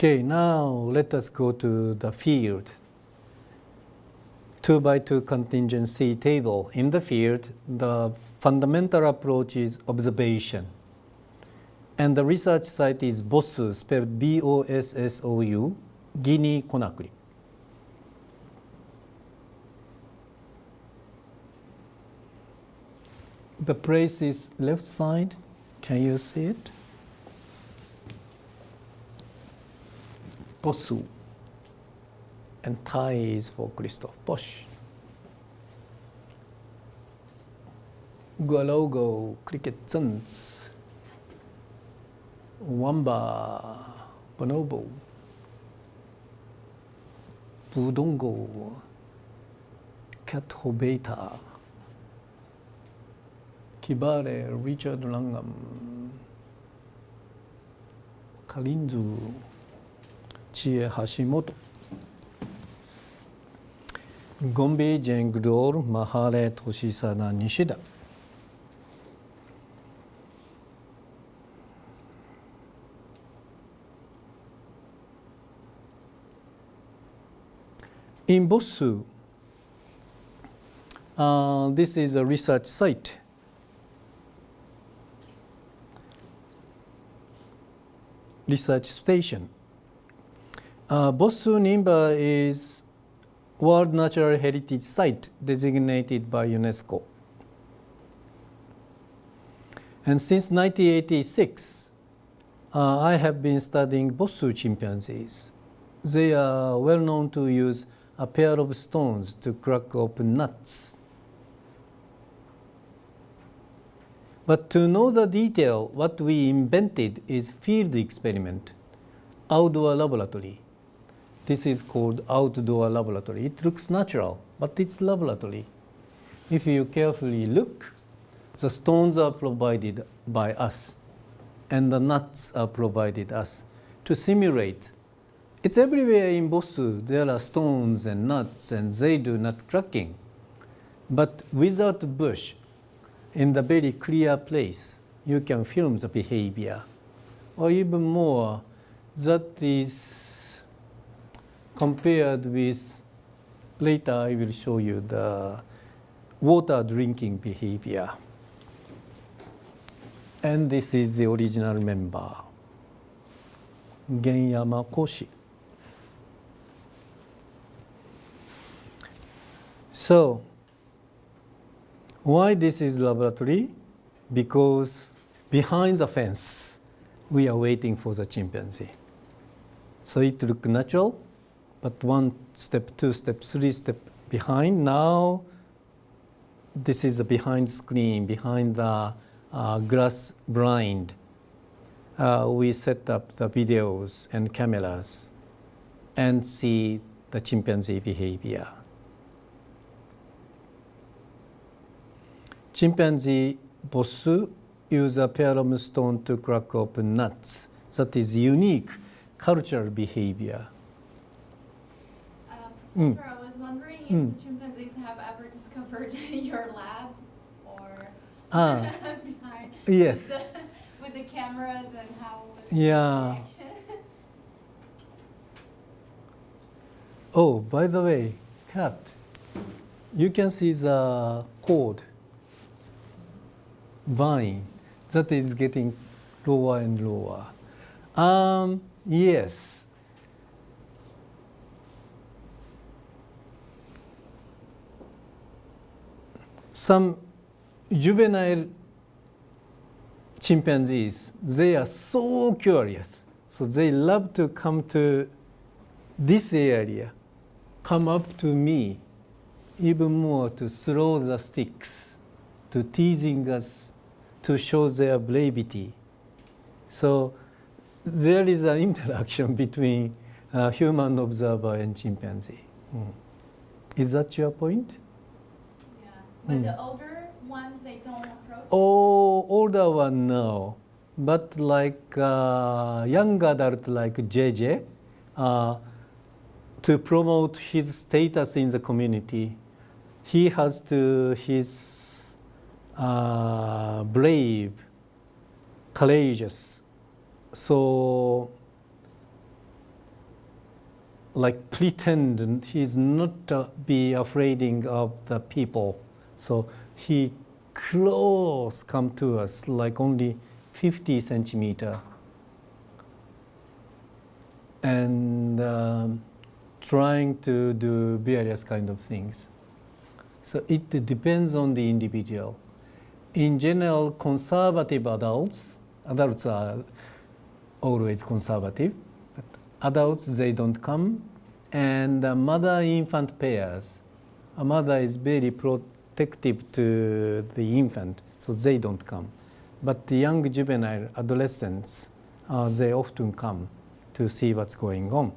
Okay, now let us go to the field. 2 by 2 contingency table. In the field, the fundamental approach is observation. And the research site is BOSSU, spelled B-O-S-S-O-U, Guinea Conakry. The place is left side. Can you see it? BOSSU. And Thai is for Christoph Bosch. Gualogo, Cricket Suns, Wamba, Bonobo, Budongo, Cat Hobeta, Kibare, Richard Langham, Kalinzu, Chie Hashimoto, Gombe Jengdor, Mahare Toshisana Nishida. In BOSSU, this is a research site. Research station. BOSSU Nimba is World Natural Heritage Site designated by UNESCO. And since 1986, I have been studying BOSSU chimpanzees. They are well known to use a pair of stones to crack open nuts. But to know the detail, what we invented is field experiment, outdoor laboratory. This is called outdoor laboratory. It looks natural, but it's laboratory. If you carefully look, the stones are provided by us, and the nuts are provided us to simulate. It's everywhere in BOSSU. There are stones and nuts, and they do nut cracking. But without bush, in the very clear place, you can film the behavior. Or even more, that is compared with, later I will show you the water drinking behavior. And this is the original member, Genyama Koshi. So, why this is laboratory? Because behind the fence, we are waiting for the chimpanzee. So it looks natural, but 1 step, 2 step, 3 step behind. Now, this is the behind screen, behind the glass blind. We set up the videos and cameras and see the chimpanzee behavior. Chimpanzee BOSSU use a pair of stone to crack open nuts. That is unique cultural behavior. Professor, I was wondering if the chimpanzees have ever discovered your lab or behind yes. with the cameras and how was the reaction? Oh, by the way, cat, you can see the cord. Vine that is getting lower and lower. Yes. Some juvenile chimpanzees, they are so curious. So they love to come to this area, come up to me, even more to throw the sticks, to teasing us, to show their bravity. So there is an interaction between human observer and chimpanzee. Is that your point? Yeah, but the older ones, they don't approach? Oh, older one, no. But like young adult like JJ, to promote his status in the community, he has to, his brave, courageous. So like pretend he's not be afraid of the people. So he close come to us like only 50 centimeter. And trying to do various kind of things. So it depends on the individual. In general, conservative adults are always conservative, but adults, they don't come. And mother-infant pairs, a mother is very protective to the infant, so they don't come. But the young juvenile adolescents, they often come to see what's going on.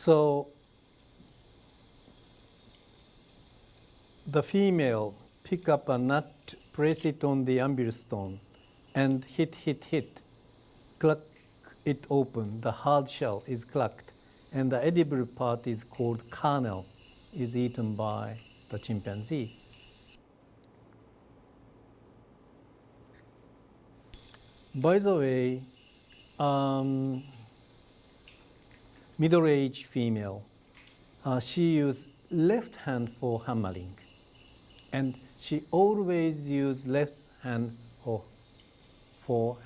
So the female pick up a nut, place it on the anvil stone, and hit, clack it open. The hard shell is cracked, and the edible part is called kernel, is eaten by the chimpanzee. By the way, middle-aged female, she used left hand for hammering, and she always used left hand for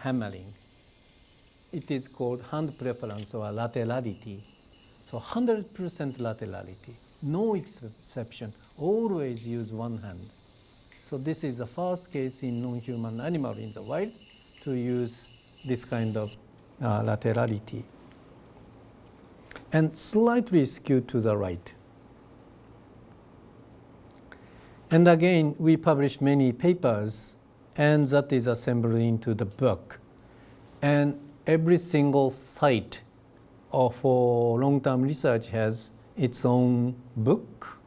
hammering. It is called hand preference or laterality. So 100% laterality, no exception, always use one hand. So this is the first case in non-human animal in the wild to use this kind of laterality. And slightly skewed to the right. And again, we published many papers, and that is assembled into the book. And every single site for long-term research has its own book.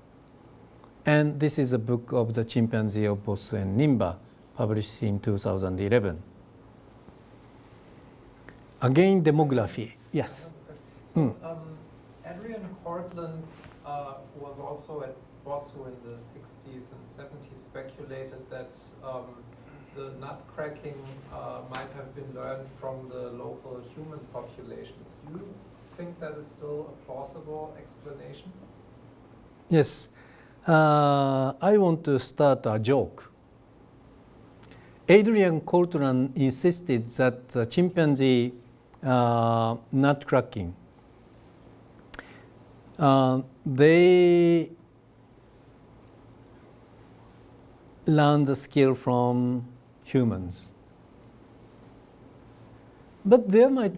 And this is a book of the chimpanzee of Bosu and Nimba, published in 2011. Again, demography. Yes. So, Adrian Cortland was also at Bosu in the 60s and 70s, speculated that the nut cracking might have been learned from the local human populations. Do you think that is still a plausible explanation? Yes. I want to start a joke. Adrian Cortland insisted that the chimpanzee nut cracking, they learn the skill from humans. But there might,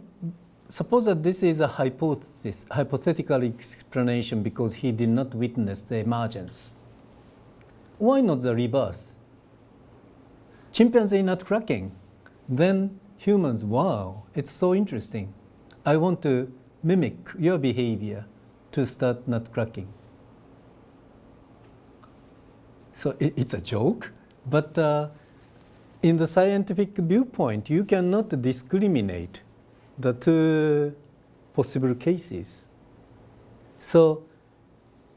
suppose that this is a hypothesis, hypothetical explanation because he did not witness the emergence. Why not the reverse? Chimpanzee nut cracking, then humans, wow, it's so interesting. I want to mimic your behavior to start nut cracking. So it's a joke, but in the scientific viewpoint, you cannot discriminate the two possible cases. So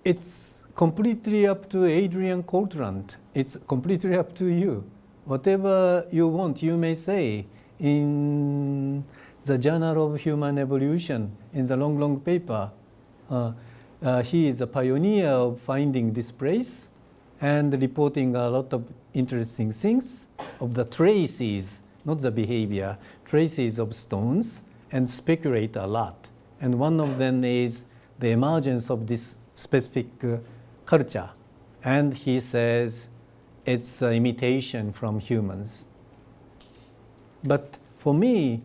it's completely up to Adrian Cortland. It's completely up to you. Whatever you want, you may say in the Journal of Human Evolution, in the long paper. He is a pioneer of finding this place and reporting a lot of interesting things of the traces, not the behavior, traces of stones, and speculate a lot. And one of them is the emergence of this specific culture. And he says it's an imitation from humans. But for me,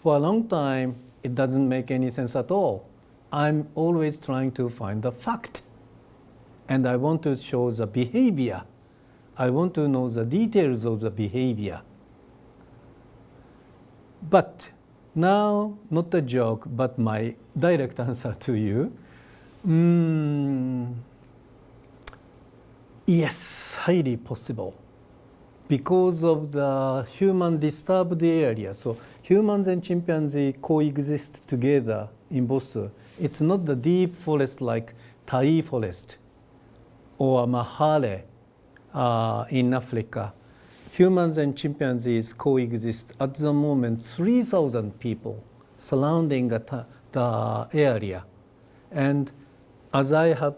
for a long time, it doesn't make any sense at all. I'm always trying to find the fact. And I want to show the behavior. I want to know the details of the behavior. But now, not a joke, but my direct answer to you. Yes, highly possible. because of the human disturbed area. So humans and chimpanzee coexist together in Bosu. It's not the deep forest like Tai forest or Mahale in Africa. Humans and chimpanzees coexist at the moment 3,000 people surrounding the area. And as I have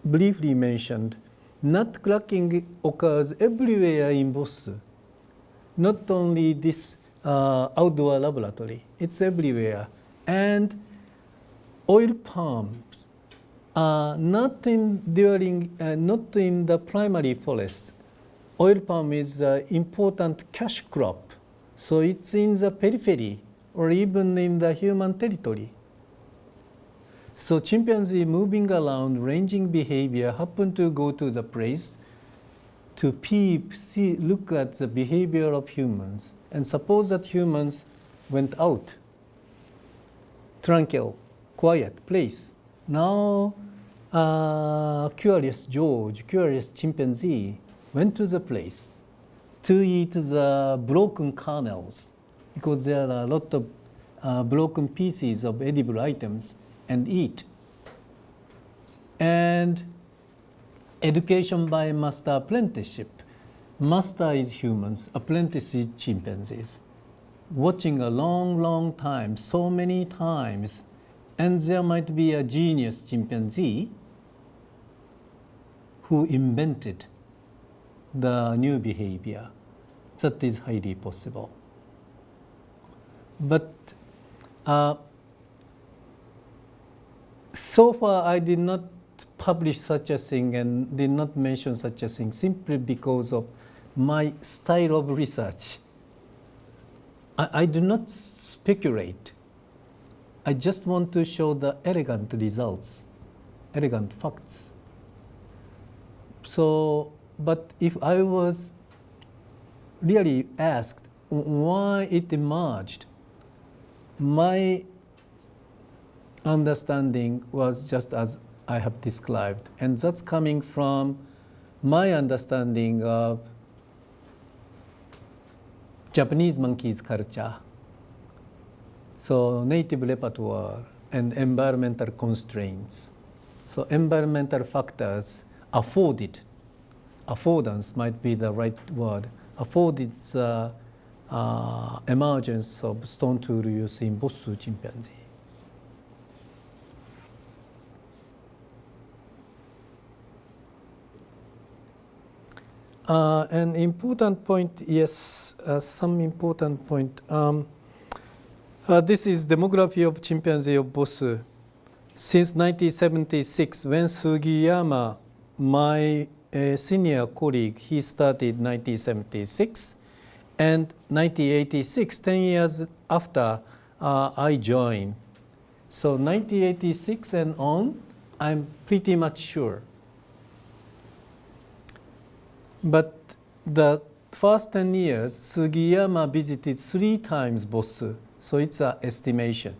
briefly mentioned, nut cracking occurs everywhere in Bosu. Not only this outdoor laboratory, it's everywhere. And oil palms are not in the primary forest. Oil palm is an important cash crop, so it's in the periphery or even in the human territory. So chimpanzee moving around, ranging behavior, happen to go to the place to look at the behavior of humans. And suppose that humans went out, tranquil, quiet place. Now, curious George, curious chimpanzee, went to the place to eat the broken kernels because there are a lot of broken pieces of edible items and eat. And education by master apprenticeship. Master is humans, apprentice is chimpanzees. Watching a long, long time, so many times, and there might be a genius chimpanzee who invented the new behavior. That is highly possible. But so far I did not publish such a thing and did not mention such a thing simply because of my style of research. I do not speculate. I just want to show the elegant results, elegant facts. So, but if I was really asked why it emerged, my understanding was just as I have described, and that's coming from my understanding of Japanese monkeys culture. So native repertoire and environmental constraints. So environmental factors affordance might be the right word, afforded the emergence of stone tool use in Bosu chimpanzee. An important point, yes, some important point. This is demography of chimpanzee of Bosu. Since 1976, when Sugiyama, my senior colleague, he started 1976, and 1986, 10 years after I joined. So 1986 and on, I'm pretty much sure. But the first 10 years, Sugiyama visited 3 times Bosu, so it's an estimation.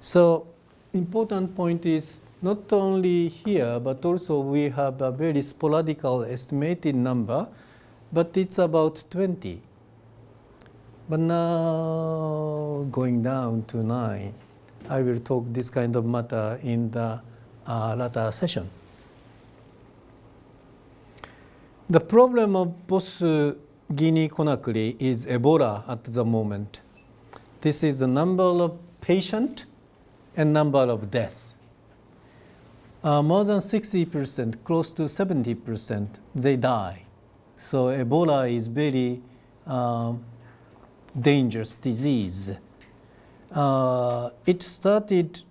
So important point is not only here, but also we have a very sporadical estimated number, but it's about 20. But now going down to 9. I will talk this kind of matter in the latter session. The problem of Bosu Guinea-Conakry is Ebola at the moment. This is the number of patients and number of deaths. More than 60%, close to 70%, they die. So Ebola is very dangerous disease. It started,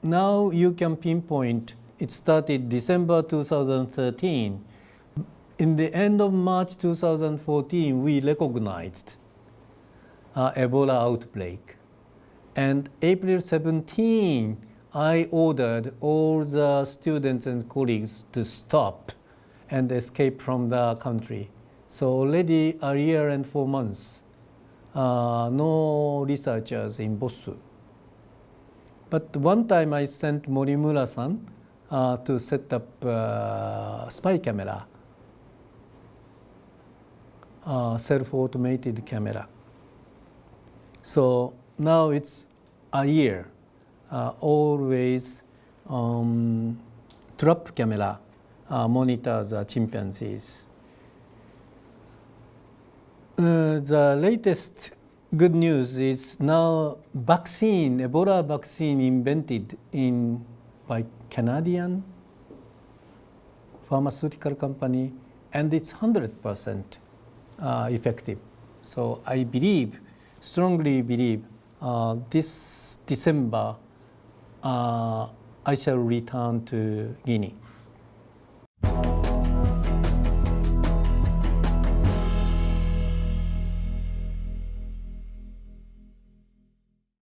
now you can pinpoint, it started December 2013. In the end of March 2014, we recognized Ebola outbreak. And April 17, I ordered all the students and colleagues to stop and escape from the country. So already a year and 4 months, no researchers in Bosu. But one time I sent Morimura-san to set up spy camera. self-automated camera. So now it's a year, always trap camera monitors the chimpanzees. The latest good news is now Ebola vaccine invented by Canadian pharmaceutical company, and it's 100% effective. So I strongly believe this December I shall return to Guinea.